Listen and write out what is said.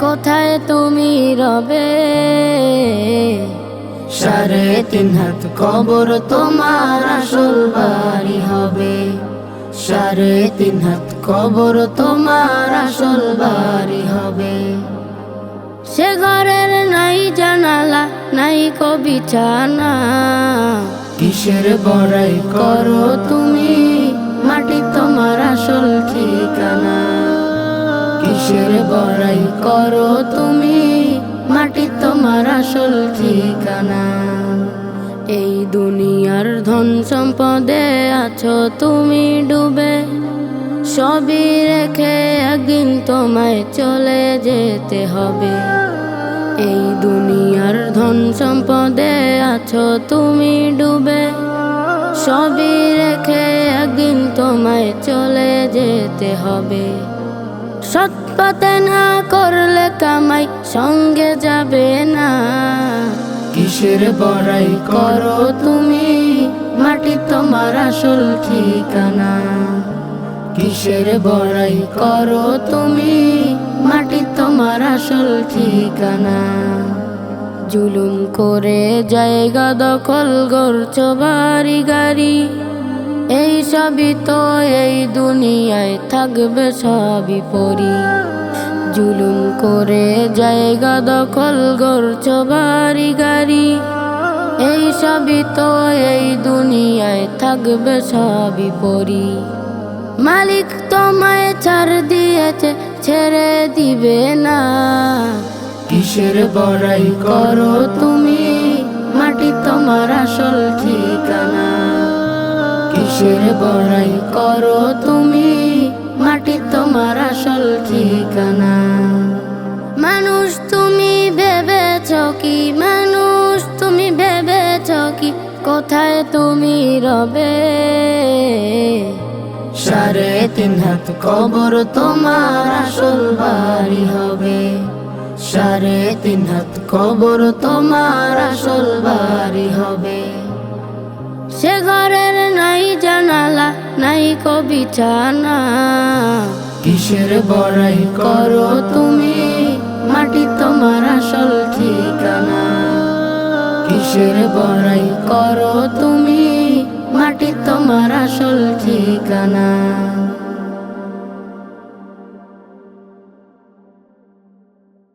কোথায় তুমি রবে? 3.5 হাত কবর তোমার আসল বাড়ি হবে। 3.5 হাত কবর তোমার আসল বাড়ি হবে। সে ঘরের নাই জানালা, নাই বিছানা। কিসের বড়াই করো তুমি, মাটি তোমার আসল ঠিকানা। কিসের বড়াই করো তুমি, মাটি তোমার আসল ঠিকানা। এই দুনিয়ার ধন সম্পদে আছো তুমি ডুবে, সবই রেখে একদিন তোমায় চলে যেতে হবে। এই দুনিয়ার ধন সম্পদে আছো তুমি ডুবে, সবই রেখে একদিন তোমায় চলে যেতে হবে। সৎ পথে না করলে কামাই সঙ্গে যাবে না। কিসের বড়াই করো তুমি, মাটি তোমার আসল ঠিকানা। কিসের বড়াই করো তুমি, মাটি তোমার আসল ঠিকানা। জুলুম করে জায়গা দখল করছো বাড়ি গাড়ি, এই সবই তো এই দুনিয়ায় থাকবে সবই পরি। জুলুম করে জায়গা দখল করছো বাড়ি গাড়ি, এই সবই তো এই দুনিয়ায় থাকবে সবই পরি। মালিক তোমায় ছাড় দিয়েছে, ছেড়ে দিবে না। কিসের বড়াই করো তুমি, মাটি তোমার আসল ঠিকানা। কিসের বড়াই করো তুমি, মাটি তোমার আসল ঠিকানা। মানুষ তুমি ভেবেছ কি, মানুষ তুমি ভেবেছ কি, কোথায় তুমি রবে? 3.5 হাত কবর তোমার আসল বাড়ি হবে। 3.5 হাত কবর তোমার আসল বাড়ি হবে। সে ঘরের নাই জানালা, নাই বিছানা। কিসের বড়াই করো তুমি, মাটি তোমার আসল ঠিকানা। কিসের বড়াই করো তুমি, মাটি তোমার আসল ঠিকানা।